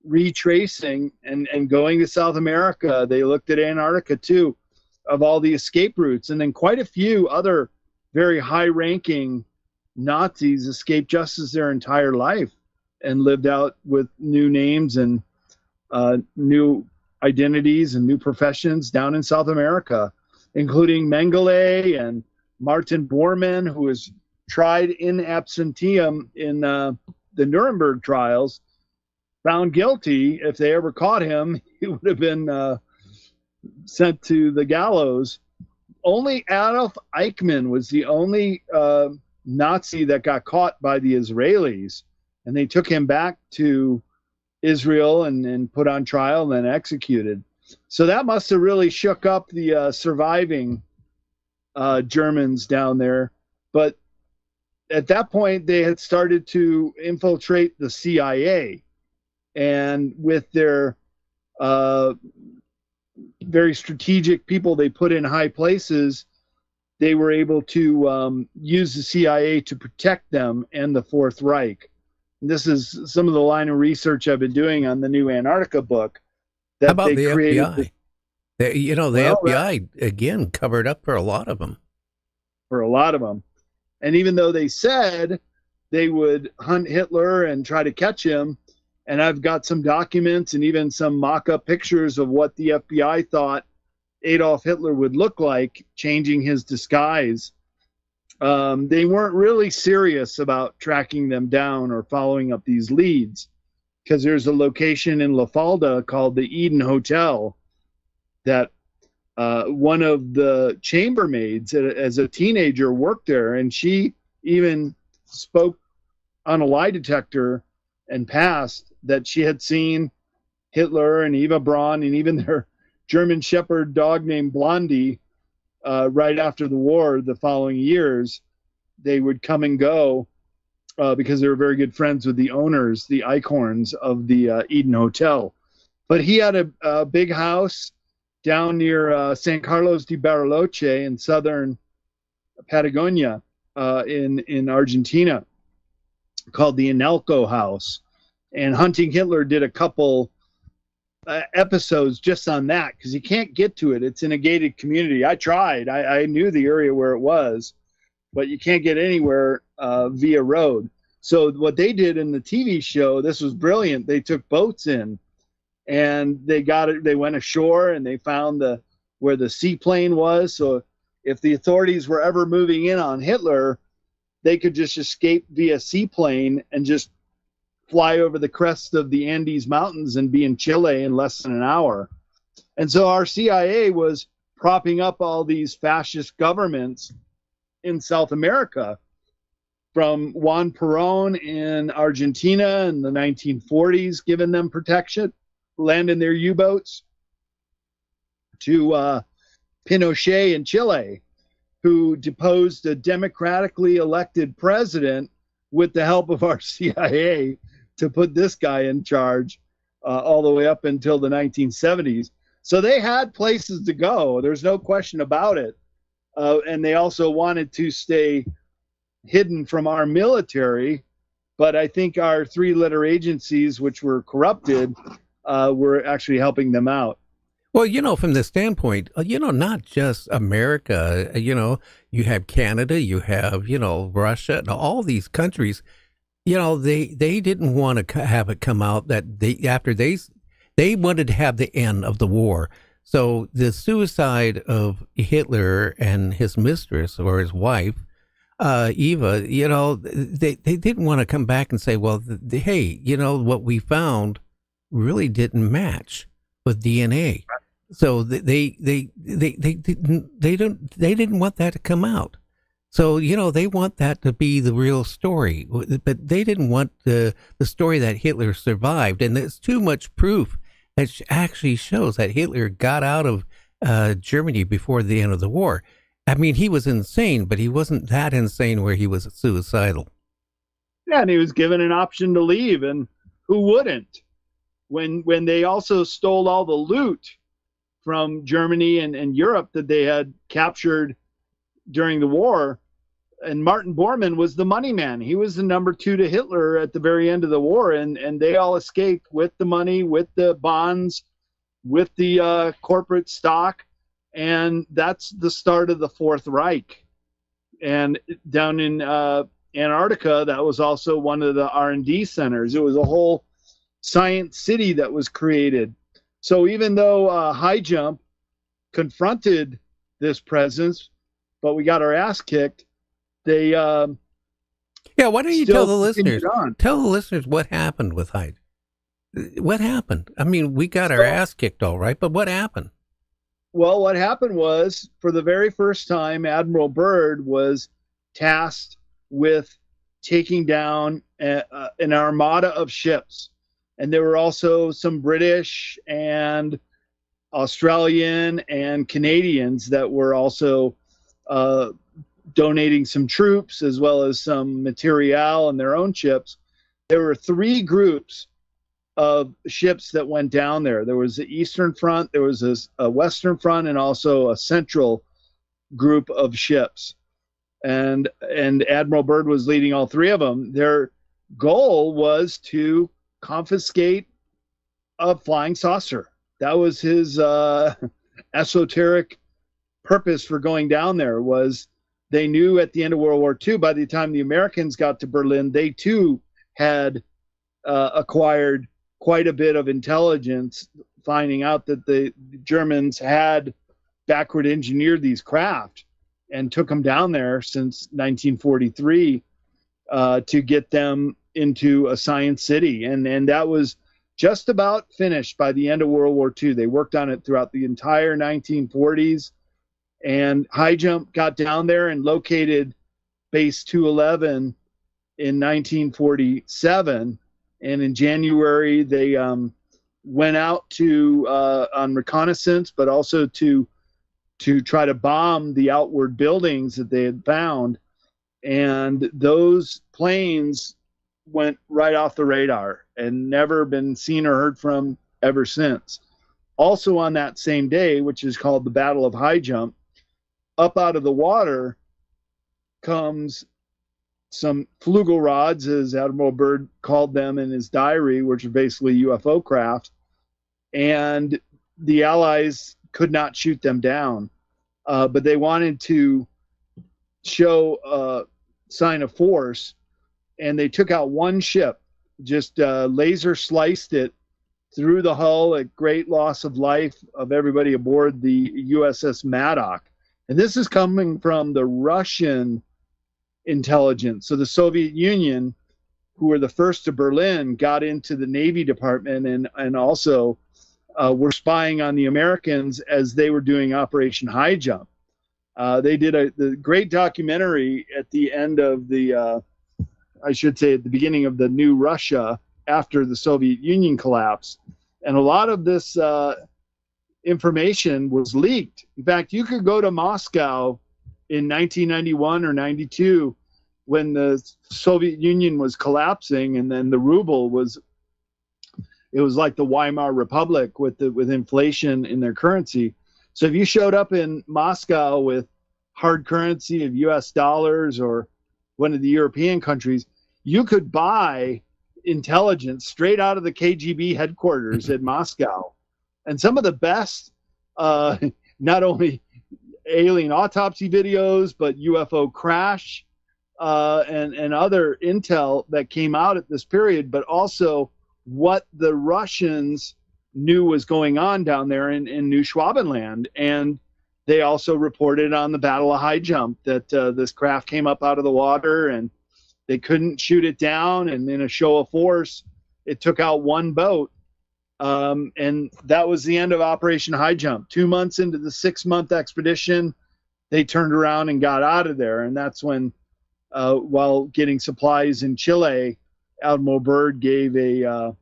retracing and going to South America. They looked at Antarctica too, of all the escape routes. And then quite a few other very high-ranking Nazis escaped justice their entire life and lived out with new names and new identities and new professions down in South America, including Mengele and Martin Bormann, who was tried in absentium in the Nuremberg trials, found guilty. If they ever caught him, he would have been sent to the gallows. Only Adolf Eichmann was the only Nazi that got caught by the Israelis, and they took him back to Israel and put on trial and then executed. So that must have really shook up the surviving Germans down there. But at that point, they had started to infiltrate the CIA, and with their very strategic people they put in high places, they were able to use the CIA to protect them and the Fourth Reich. And this is some of the line of research I've been doing on the new Antarctica book. That
How about
they
the
created.
FBI? The FBI, again, covered up for a lot of them.
For a lot of them. And even though they said they would hunt Hitler and try to catch him, and I've got some documents and even some mock-up pictures of what the FBI thought Adolf Hitler would look like, changing his disguise, they weren't really serious about tracking them down or following up these leads, because there's a location in La Falda called the Eden Hotel that one of the chambermaids as a teenager worked there, and she even spoke on a lie detector and passed that she had seen Hitler and Eva Braun and even their German Shepherd dog named Blondie, right after the war, the following years, they would come and go because they were very good friends with the owners, the Eichhorns of the Eden Hotel. But he had a big house down near San Carlos de Bariloche in southern Patagonia in Argentina, called the Inalco House. And Hunting Hitler did a couple episodes just on that because you can't get to it. It's in a gated community. I tried. I knew the area where it was, but you can't get anywhere via road. So what they did in the TV show, this was brilliant. They took boats in, and they went ashore, and they found where the seaplane was. So if the authorities were ever moving in on Hitler, they could just escape via seaplane and just fly over the crest of the Andes Mountains and be in Chile in less than an hour. And so our CIA was propping up all these fascist governments in South America, from Juan Perón in Argentina in the 1940s, giving them protection, landing their U-boats, to Pinochet in Chile, who deposed a democratically elected president with the help of our CIA to put this guy in charge all the way up until the 1970s. So they had places to go. There's no question about it. And they also wanted to stay hidden from our military. But I think our three-letter agencies, which were corrupted, were actually helping them out.
Well, from the standpoint, not just America, you have Canada, you have, Russia, and all these countries, they didn't want to have it come out that they wanted to have the end of the war. So the suicide of Hitler and his mistress or his wife, Eva, they didn't want to come back and say, well, hey, what we found really didn't match with DNA. So they didn't want that to come out. So, they want that to be the real story, but they didn't want the story that Hitler survived. And there's too much proof that actually shows that Hitler got out of Germany before the end of the war. I mean, he was insane, but he wasn't that insane where he was suicidal.
Yeah, and he was given an option to leave, and who wouldn't? When they also stole all the loot from Germany and Europe that they had captured during the war, and Martin Bormann was the money man. He was the number two to Hitler at the very end of the war, and they all escaped with the money, with the bonds, with the corporate stock, and that's the start of the Fourth Reich. And down in Antarctica, that was also one of the R&D centers. It was a whole science city that was created. So even though High Jump confronted this presence, but we got our ass kicked, they
why don't you tell the listeners what happened with Hyde? What happened? I mean, we got our ass kicked all right, but what happened?
Well, what happened was, for the very first time, Admiral Byrd was tasked with taking down an armada of ships. And there were also some British and Australian and Canadians that were also donating some troops as well as some material and their own ships. There were three groups of ships that went down there. There was the Eastern Front, there was a Western Front, and also a Central group of ships. And Admiral Byrd was leading all three of them. Their goal was to confiscate a flying saucer. That was his esoteric purpose for going down there. Was they knew at the end of World War II, by the time the Americans got to Berlin, they too had acquired quite a bit of intelligence, finding out that the Germans had backward engineered these craft and took them down there since 1943 to get them into a science city. And that was just about finished by the end of World War II. They worked on it throughout the entire 1940s. And High Jump got down there and located Base 211 in 1947. And in January, they went out to on reconnaissance, but also to try to bomb the outward buildings that they had found. And those planes went right off the radar and never been seen or heard from ever since. Also on that same day, which is called the Battle of High Jump, up out of the water comes some flugel rods, as Admiral Byrd called them in his diary, which are basically UFO craft, and the Allies could not shoot them down. But they wanted to show a sign of force, and they took out one ship, just laser sliced it through the hull at great loss of life of everybody aboard the USS Maddox. And this is coming from the Russian intelligence. So the Soviet Union, who were the first to Berlin, got into the Navy Department and also were spying on the Americans as they were doing Operation High Jump. They did the great documentary at the end of the, I should say at the beginning of the new Russia after the Soviet Union collapsed. And a lot of this information was leaked. In fact, you could go to Moscow in 1991 or 92 when the Soviet Union was collapsing, and then the ruble was, it was like the Weimar Republic with inflation in their currency. So if you showed up in Moscow with hard currency of US dollars or one of the European countries, you could buy intelligence straight out of the KGB headquarters in Moscow. And some of the best, not only alien autopsy videos, but UFO crash and other intel that came out at this period, but also what the Russians knew was going on down there in New Schwabenland. And they also reported on the Battle of High Jump that this craft came up out of the water and they couldn't shoot it down. And in a show of force, it took out one boat. And that was the end of Operation High Jump. 2 months into the 6-month expedition, they turned around and got out of there. And that's when, while getting supplies in Chile, Admiral Byrd gave a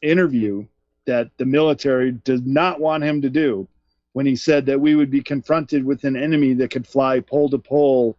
interview that the military does not want him to do, when he said that we would be confronted with an enemy that could fly pole to pole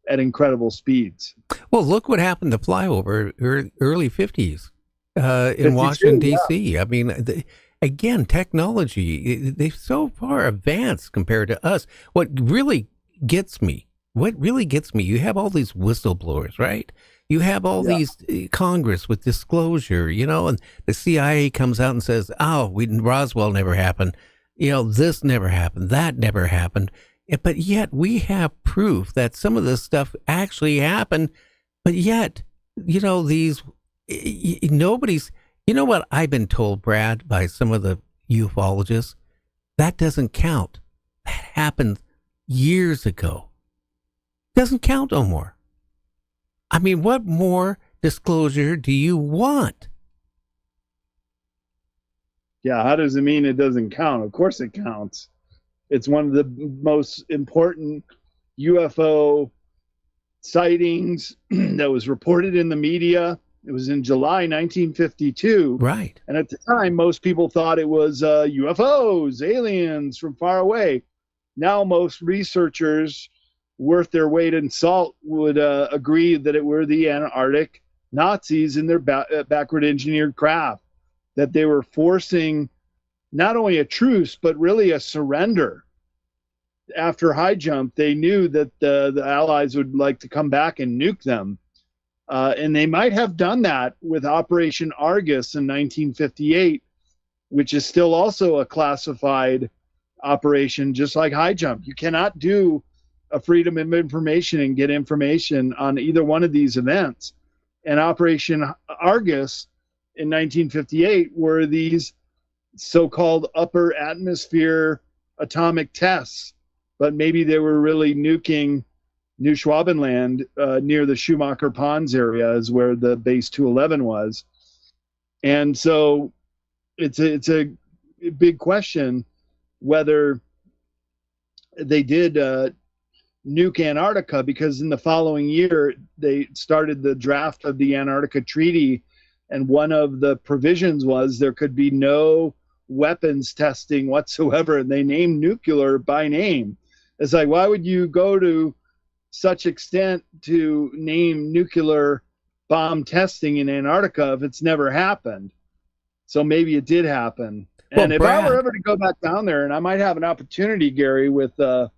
at incredible speeds.
Well, look what happened to flyover early 50s in Washington, D.C. I mean, again, technology, they're so far advanced compared to us. What really gets me, you have all these whistleblowers, right? You have all these Congress with disclosure, and the CIA comes out and says, Roswell never happened. This never happened. That never happened. But yet we have proof that some of this stuff actually happened. But yet, nobody's, what I've been told, Brad, by some of the ufologists? That doesn't count. That happened years ago. Doesn't count no more. I mean, what more disclosure do you want?
Yeah, how does it mean it doesn't count? Of course it counts. It's one of the most important UFO sightings that was reported in the media. It was in July 1952.
Right.
And at the time, most people thought it was UFOs, aliens from far away. Now, most researchers worth their weight in salt would agree that it were the Antarctic Nazis in their backward engineered craft, that they were forcing not only a truce, but really a surrender. After High Jump, they knew that the Allies would like to come back and nuke them. And they might have done that with Operation Argus in 1958, which is still also a classified operation, just like High Jump. You cannot do a freedom of information and get information on either one of these events. And Operation Argus in 1958 were these so-called upper atmosphere atomic tests, but maybe they were really nuking New Schwabenland near the Schumacher Ponds area is where the base 211 was. And so it's a big question whether they did nuke Antarctica, because in the following year they started the draft of the Antarctica Treaty, And one of the provisions was there could be no weapons testing whatsoever. And they named nuclear by name. It's like, why would you go to such extent to name nuclear bomb testing in Antarctica if it's never happened? So maybe it did happen.
Well,
And if
Brad,
I were ever to go back down there, and I might have an opportunity, Gary, with a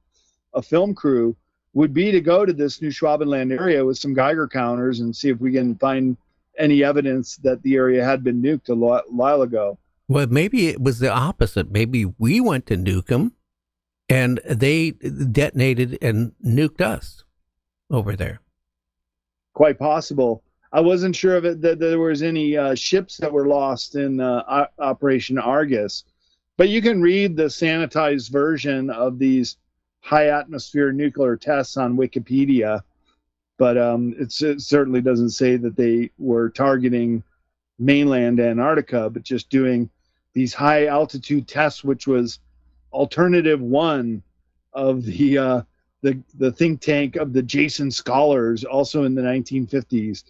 film crew, would be to go to this New Schwabenland area with some Geiger counters and see if we can find any evidence that the area had been nuked a while ago.
well, maybe it was the opposite. Maybe we went to nuke them, and they detonated and nuked us over there.
Quite possible. I wasn't sure of it that there was any ships that were lost in Operation Argus, but you can read the sanitized version of these high atmosphere nuclear tests on Wikipedia. But it certainly doesn't say that they were targeting mainland Antarctica, but just doing these high altitude tests, which was alternative one of the think tank of the Jason Scholars, also in the 1950s,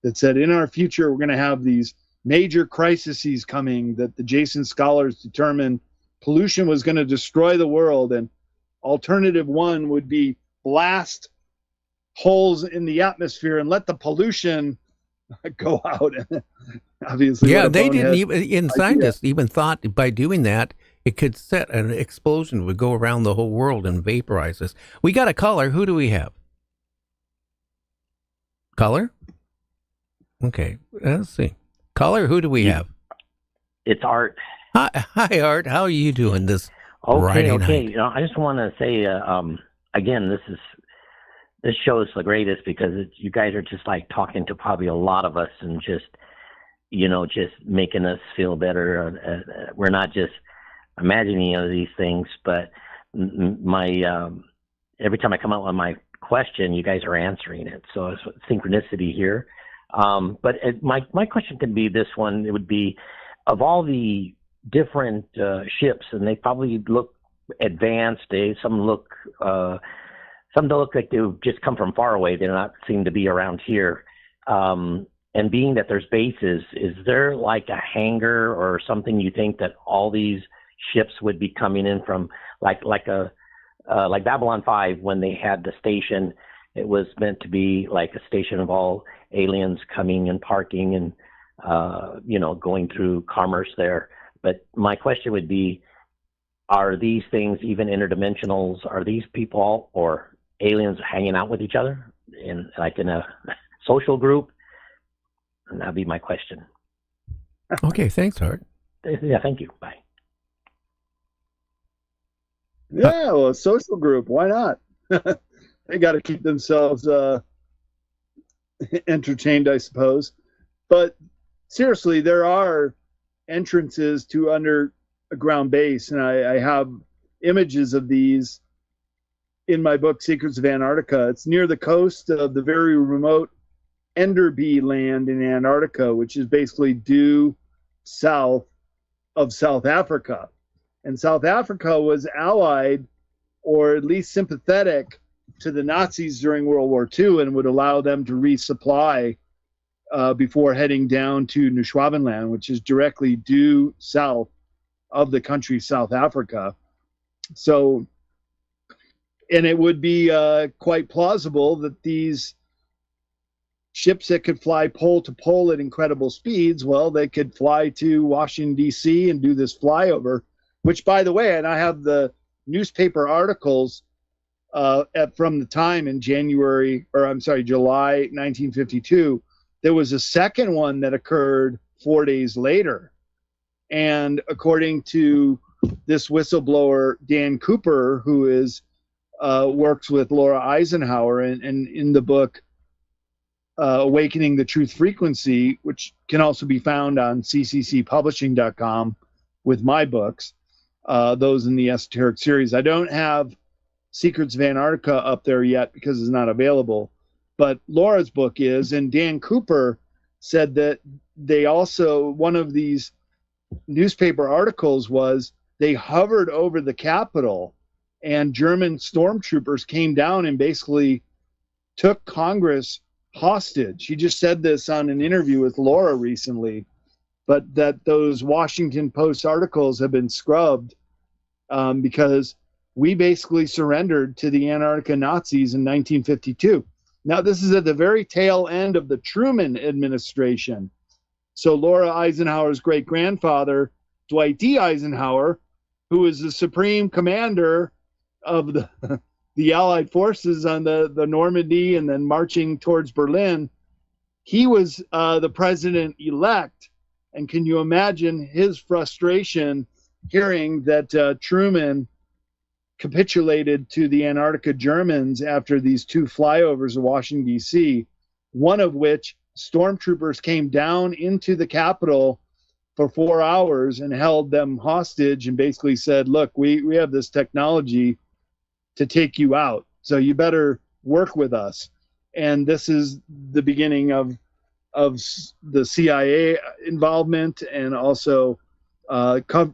that said in our future we're going to have these major crises coming that the Jason Scholars determined pollution was going to destroy the world, and alternative one would be blast holes in the atmosphere and let the pollution go out. Obviously,
Yeah, they didn't even, scientists even thought by doing that, it could set an explosion would go around the whole world and vaporize us. We got a caller. Who do we have? Caller? Okay, let's see. Caller, who do we have?
It's Art.
Hi, Art. How are you doing this
Okay.
night?
You know, I just want to say, again, this show is the greatest because you guys are just like talking to probably a lot of us and just, you know, just making us feel better. We're not just imagining these things, but every time I come out with my question, you guys are answering it. So it's synchronicity here. But my question could be this one. It would be, of all the different ships, and they probably look advanced. Some don't look like they've just come from far away. They do not seem to be around here. And being that there's bases, is there like a hangar or something you think that all these ships would be coming in from, like Babylon 5 when they had the station? It was meant to be like a station of all aliens coming and parking and going through commerce there. But my question would be, are these things even interdimensionals? Are these people or aliens hanging out with each other in a social group? And that'd be my question.
Okay, thanks, Art.
Yeah, thank you. Bye.
Yeah, well, a social group. Why not? They got to keep themselves entertained, I suppose. But seriously, there are entrances to underground base, and I have images of these in my book, Secrets of Antarctica. It's near the coast of the very remote Enderby land in Antarctica, which is basically due south of South Africa. And South Africa was allied, or at least sympathetic, to the Nazis during World War II and would allow them to resupply before heading down to New Schwabenland, which is directly due south of the country South Africa. So, and it would be quite plausible that these ships that could fly pole to pole at incredible speeds, well, they could fly to Washington, D.C. and do this flyover, which, by the way, and I have the newspaper articles from the time in July 1952. There was a second one that occurred 4 days later. And according to this whistleblower, Dan Cooper, who works with Laura Eisenhower, and in the book, Awakening the Truth Frequency, which can also be found on cccpublishing.com with my books, those in the Esoteric Series. I don't have Secrets of Antarctica up there yet because it's not available, but Laura's book is, and Dan Cooper said that they also, one of these newspaper articles was they hovered over the Capitol and German stormtroopers came down and basically took Congress hostage. He just said this on an interview with Laura recently, but that those Washington Post articles have been scrubbed because we basically surrendered to the Antarctica Nazis in 1952. Now, this is at the very tail end of the Truman administration. So Laura Eisenhower's great-grandfather, Dwight D. Eisenhower, who was the supreme commander of the Allied forces on the Normandy and then marching towards Berlin, he was the president-elect. And can you imagine his frustration hearing that Truman capitulated to the Antarctica Germans after these two flyovers of Washington, D.C., one of which stormtroopers came down into the Capitol for 4 hours and held them hostage and basically said, look, we have this technology to take you out, so you better work with us. And this is the beginning of the CIA involvement, and also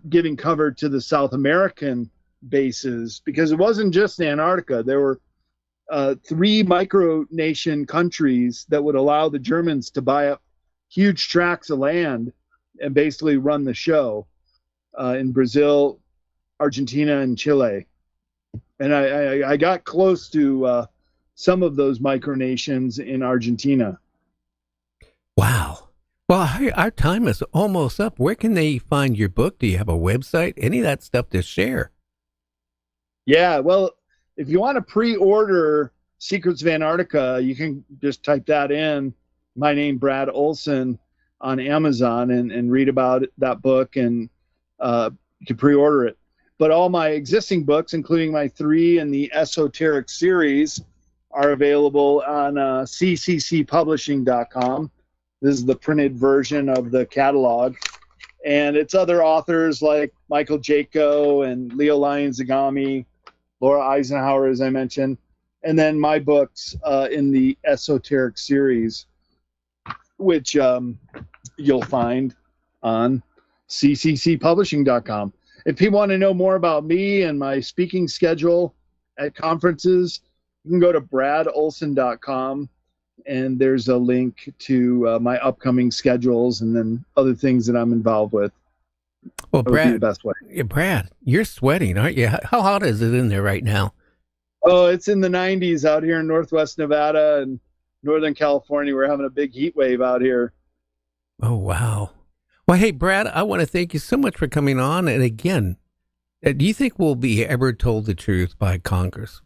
giving cover to the South American bases, because it wasn't just Antarctica. There were 3 micronation countries that would allow the Germans to buy up huge tracts of land and basically run the show in Brazil, Argentina, and Chile. And I got close to some of those micronations in Argentina.
Wow. Well, our time is almost up. Where can they find your book? Do you have a website? Any of that stuff to share?
Yeah, well, if you want to pre-order Secrets of Antarctica, you can just type that in, my name, Brad Olsen, on Amazon and read about that book, and you can pre-order it. But all my existing books, including my 3 in the Esoteric Series, are available on cccpublishing.com. This is the printed version of the catalog. And it's other authors like Michael Jaco and Leo Lyons-Zagami, Laura Eisenhower, as I mentioned, and then my books in the Esoteric Series, which you'll find on cccpublishing.com. If people want to know more about me and my speaking schedule at conferences, you can go to bradolsen.com, and there's a link to my upcoming schedules and then other things that I'm involved with.
Well,
That would be
Brad,
the best way.
Brad, you're sweating, aren't you? How hot is it in there right now?
Oh, it's in the 90s out here in Northwest Nevada and Northern California. We're having a big heat wave out here.
Oh, wow. Well, hey, Brad, I want to thank you so much for coming on. And again, do you think we'll be ever told the truth by Congress?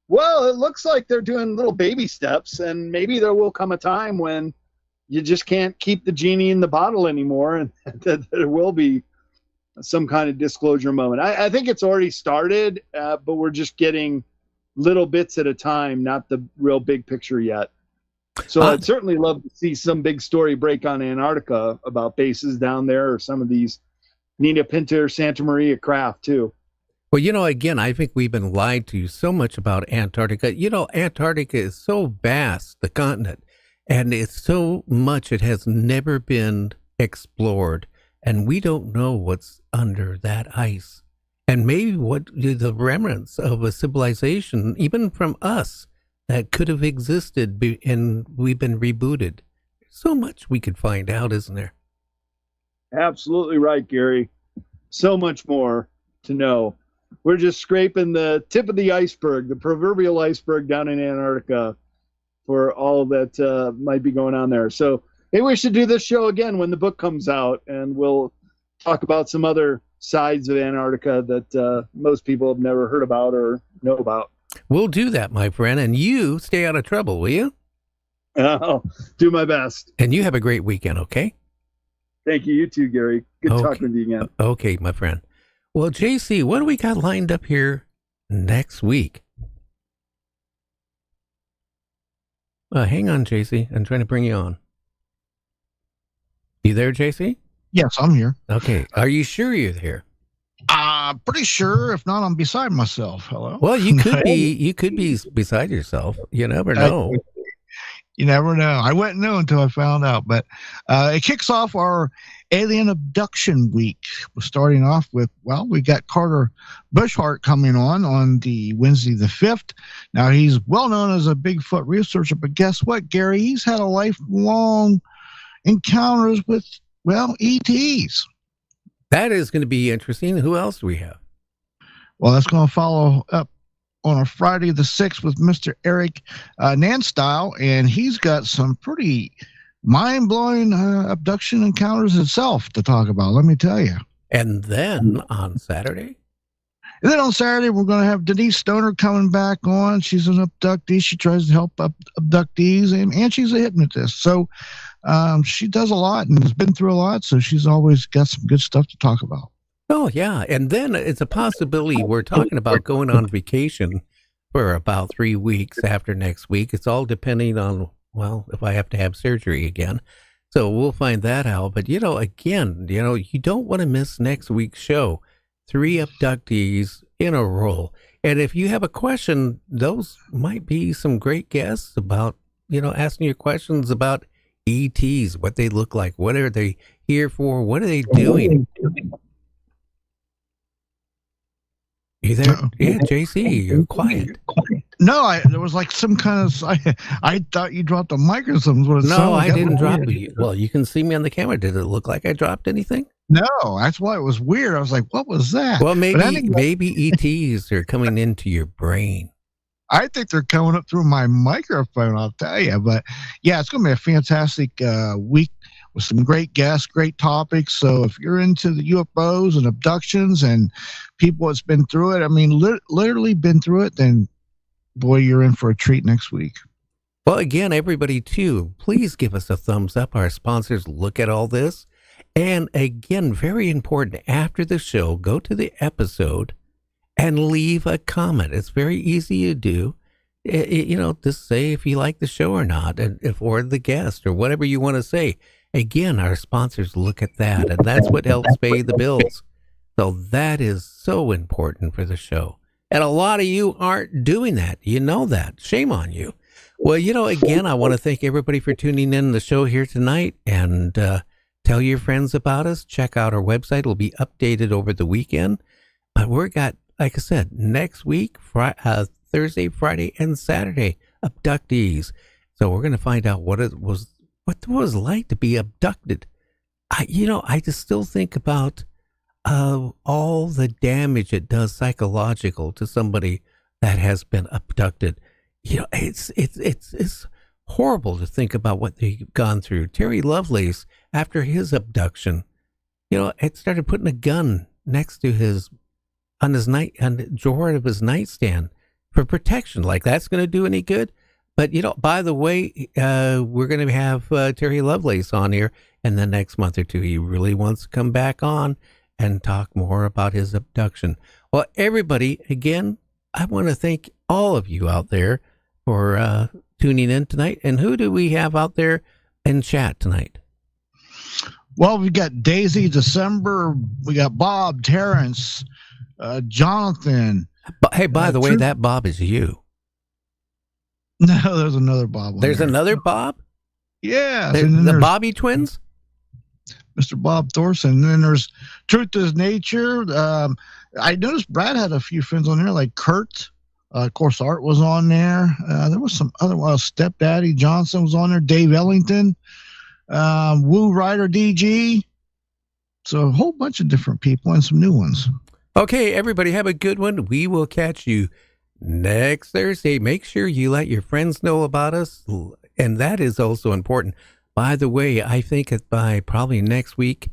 Well, it looks like they're doing little baby steps, and maybe there will come a time when you just can't keep the genie in the bottle anymore, and that there will be some kind of disclosure moment. I think it's already started, but we're just getting little bits at a time, not the real big picture yet. So I'd certainly love to see some big story break on Antarctica about bases down there, or some of these Nina Pinta or Santa Maria craft too.
Well, again, I think we've been lied to so much about Antarctica. Antarctica is so vast, the continent, and it's so much it has never been explored, and we don't know what's under that ice. And maybe what the remnants of a civilization, even from us, that could have existed and we've been rebooted. So much we could find out, isn't there?
Absolutely right, Gary. So much more to know. We're just scraping the tip of the iceberg, the proverbial iceberg down in Antarctica, for all that might be going on there. So maybe we should do this show again when the book comes out, and we'll talk about some other sides of Antarctica that most people have never heard about or know about.
We'll do that, my friend, and you stay out of trouble, will you?
I'll do my best.
And you have a great weekend, okay?
Thank you. You too, Gary. Good talking with you again.
Okay, my friend. Well, JC, what do we got lined up here next week? Hang on, JC. I'm trying to bring you on. You there, JC?
Yes, I'm here.
Okay. Are you sure you're there?
Pretty sure. If not, I'm beside myself. Hello.
Well, you could be. You could be beside yourself. You never know.
You never know. I wouldn't know until I found out. But it kicks off our Alien Abduction Week. We're starting off with, well, we got Carter Bushhart coming on the Wednesday the 5th. Now, he's well known as a Bigfoot researcher, but guess what, Gary? He's had a lifelong encounters with, well, ETs.
That is going to be interesting. Who else do we have?
Well, that's going to follow up on a Friday the 6th with Mr. Eric Nanstyle, and he's got some pretty mind-blowing abduction encounters itself to talk about, let me tell you.
And then on Saturday?
And then on Saturday, we're going to have Denise Stoner coming back on. She's an abductee. She tries to help abductees, and she's a hypnotist. So she does a lot and has been through a lot, so she's always got some good stuff to talk about.
Oh, yeah. And then it's a possibility we're talking about going on vacation for about 3 weeks after next week. It's all depending on, well, if I have to have surgery again. So we'll find that out. But, again, you don't want to miss next week's show. 3 abductees in a row. And if you have a question, those might be some great guests about, asking you questions about ETs, what they look like, what are they here for, what are they doing? You there? Yeah, JC, you're quiet.
No, there was like some kind of. I thought you dropped a mic or something.
No, I didn't drop it. Well, you can see me on the camera. Did it look like I dropped anything?
No, that's why it was weird. I was like, "What was that?"
Well, maybe ETs are coming into your brain.
I think they're coming up through my microphone. I'll tell you, but yeah, it's going to be a fantastic week with some great guests, great topics. So if you're into the UFOs and abductions and people that's been through it, I mean, literally been through it, then boy, you're in for a treat next week.
Well, again, everybody too, please give us a thumbs up. Our sponsors look at all this. And again, very important, after the show, go to the episode and leave a comment. It's very easy to do. Just say if you like the show or not, or the guest or whatever you want to say. Again, our sponsors look at that, and that's what helps pay the bills. So that is so important for the show. And a lot of you aren't doing that. You know that. Shame on you. Well, again, I want to thank everybody for tuning in the show here tonight, and tell your friends about us. Check out our website. It'll be updated over the weekend. But we've got, like I said, next week, Thursday, Friday, and Saturday, abductees. So we're going to find out what it was like to be abducted. I just still think about all the damage it does psychological to somebody that has been abducted. It's horrible to think about what they've gone through. Terry Lovelace, after his abduction, it started putting a gun next to on the drawer of his nightstand for protection. Like that's going to do any good? But, by the way, we're going to have Terry Lovelace on here in the next month or two. He really wants to come back on and talk more about his abduction. Well, everybody, again, I want to thank all of you out there for tuning in tonight. And who do we have out there in chat tonight?
Well, we got Daisy, December. We got Bob, Terrence, Jonathan.
Hey, by the way, that Bob is you.
No, there's another Bob.
There's another Bob?
Yeah.
The Bobby twins?
Mr. Bob Thorson. And then there's Truth is Nature. I noticed Brad had a few friends on there, like Kurt. Of course, Art was on there. There was some other Stepdaddy Johnson was on there. Dave Ellington. Woo Rider DG. So a whole bunch of different people and some new ones.
Okay, everybody have a good one. We will catch you next Thursday. Make sure you let your friends know about us. And that is also important. By the way, I think that by probably next week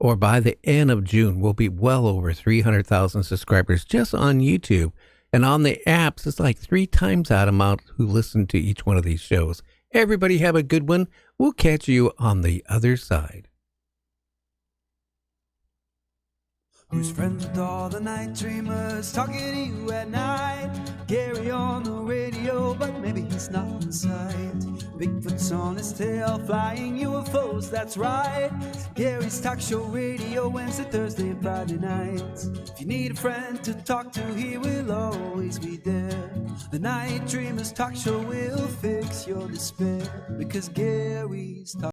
or by the end of June, we'll be well over 300,000 subscribers just on YouTube. And on the apps, it's like 3 times that amount who listen to each one of these shows. Everybody have a good one. We'll catch you on the other side.
Who's friends with all the night dreamers talking to you at night? Gary on the radio, but maybe he's not inside. Bigfoot's on his tail, flying UFOs, that's right. Gary's talk show radio, Wednesday, Thursday, and Friday nights. If you need a friend to talk to, he will always be there. The Night Dreamers talk show will fix your despair, because Gary's talk